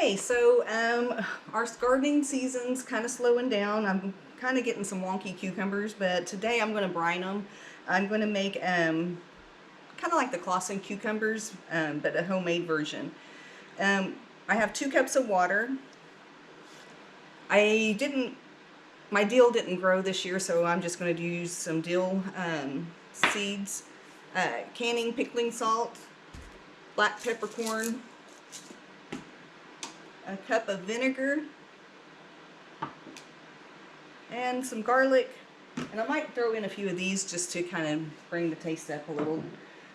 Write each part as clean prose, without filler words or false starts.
Okay, so our gardening season's kind of slowing down. I'm kind of getting some wonky cucumbers, but today I'm going to brine them. I'm going to make kind of like the Claussen cucumbers, but a homemade version. I have 2 cups of water. My dill didn't grow this year, so I'm just going to use some dill seeds, canning pickling salt, black peppercorn, a cup of vinegar, and some garlic, and I might throw in a few of these just to kind of bring the taste up a little.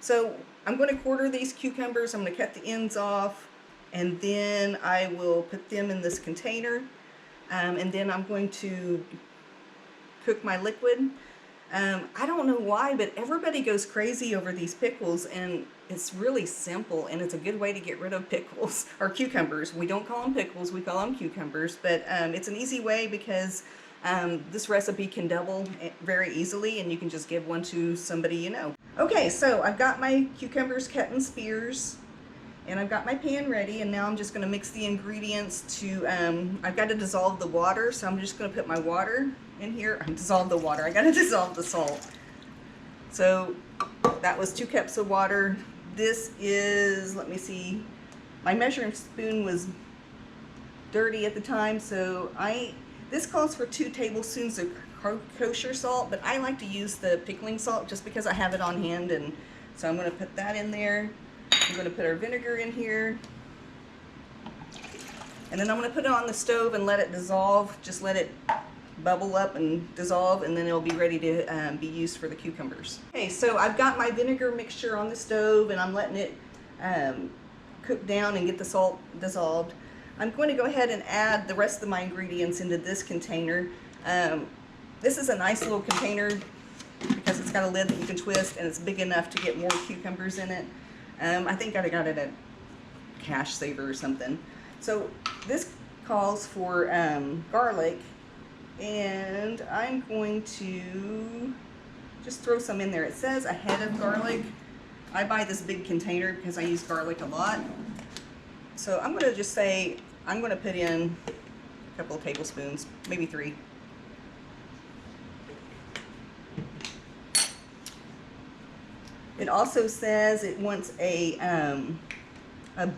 So I'm going to quarter these cucumbers. I'm going to cut the ends off, and then I will put them in this container, and then I'm going to cook my liquid. I don't know why, but everybody goes crazy over these pickles, and it's really simple, and it's a good way to get rid of pickles, or cucumbers. We don't call them pickles, we call them cucumbers, but it's an easy way because this recipe can double very easily, and you can just give one to somebody you know. Okay, so I've got my cucumbers cut in spears, and I've got my pan ready, and now I'm just going to mix the ingredients to, I've got to dissolve the water, so I'm just going to put my water in here. Dissolve the water. I got to dissolve the salt. So that was 2 cups of water. This is, let me see, my measuring spoon was dirty at the time, so this calls for 2 tablespoons of kosher salt, but I like to use the pickling salt just because I have it on hand, and so I'm going to put that in there. I'm going to put our vinegar in here, and then I'm going to put it on the stove and let it dissolve. Just let it bubble up and dissolve, and then it'll be ready to be used for the cucumbers. Okay, so I've got my vinegar mixture on the stove, and I'm letting it cook down and get the salt dissolved. I'm going to go ahead and add the rest of my ingredients into this container. This is a nice little container because it's got a lid that you can twist, and it's big enough to get more cucumbers in it. I think I got it at Cash Saver or something. So this calls for garlic, and I'm going to just throw some in there. It says a head of garlic. I buy this big container because I use garlic a lot. So I'm going to just say, I'm going to put in a couple of tablespoons, maybe 3. It also says it wants a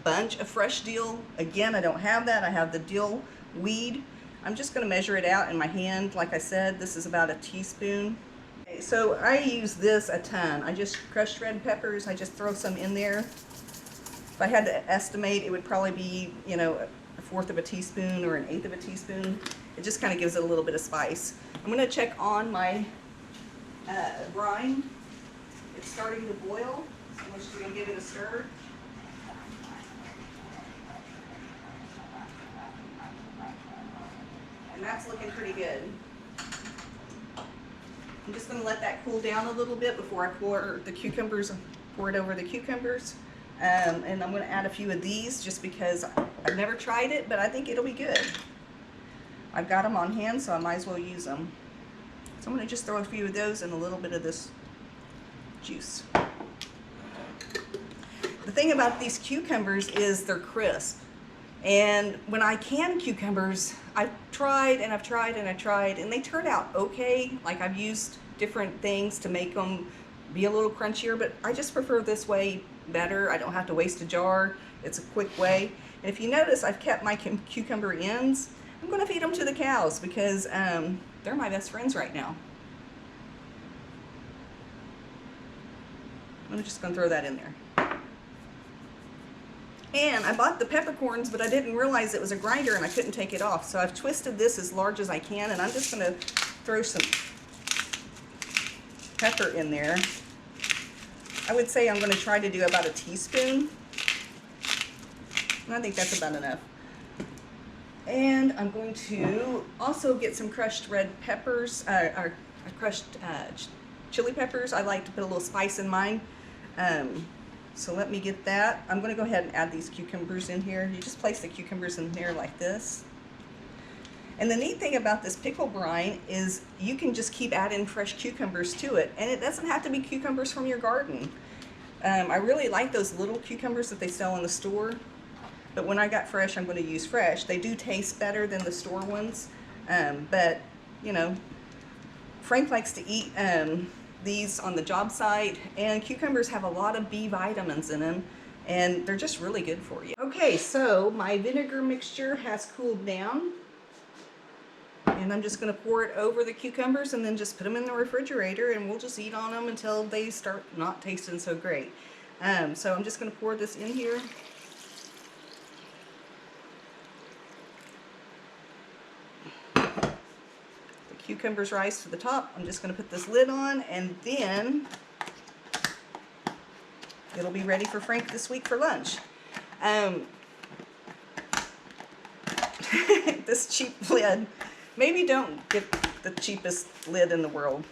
bunch of fresh dill. Again, I don't have that. I have the dill weed. I'm just going to measure it out in my hand. Like I said, this is about a teaspoon. Okay, so I use this a ton. I just crushed red peppers. I just throw some in there. If I had to estimate, it would probably be, you know, 1/4 of a teaspoon or 1/8 of a teaspoon. It just kind of gives it a little bit of spice. I'm going to check on my brine. It's starting to boil, so I'm just going to give it a stir. And that's looking pretty good. I'm just going to let that cool down a little bit before I pour the cucumbers, pour it over the cucumbers. And I'm going to add a few of these just because I've never tried it, but I think it'll be good. I've got them on hand, so I might as well use them. So I'm going to just throw a few of those and a little bit of this juice. The thing about these cucumbers is they're crisp. And when I can cucumbers, I've tried and I've tried and I've tried, and they turn out okay. Like, I've used different things to make them be a little crunchier, but I just prefer this way better. I don't have to waste a jar. It's a quick way. And if you notice, I've kept my cucumber ends. I'm going to feed them to the cows because they're my best friends right now. I'm just going to throw that in there. And I bought the peppercorns, but I didn't realize it was a grinder and I couldn't take it off. So I've twisted this as large as I can, and I'm just going to throw some pepper in there. I would say I'm going to try to do about a teaspoon. And I think that's about enough. And I'm going to also get some crushed red peppers, or crushed chili peppers. I like to put a little spice in mine. So let me get that. I'm going to go ahead and add these cucumbers in here. You just place the cucumbers in there like this. And the neat thing about this pickle brine is you can just keep adding fresh cucumbers to it, and it doesn't have to be cucumbers from your garden. I really like those little cucumbers that they sell in the store. but when I got fresh, I'm going to use fresh. They do taste better than the store ones, but you know, Frank likes to eat these on the job site, and cucumbers have a lot of B vitamins in them, and they're just really good for you. Okay, so my vinegar mixture has cooled down, and I'm just going to pour it over the cucumbers and then just put them in the refrigerator, and we'll just eat on them until they start not tasting so great. So I'm just going to pour this in here. Cucumbers rise to the top. I'm just going to put this lid on, and then it'll be ready for Frank this week for lunch. This cheap lid. Maybe don't get the cheapest lid in the world.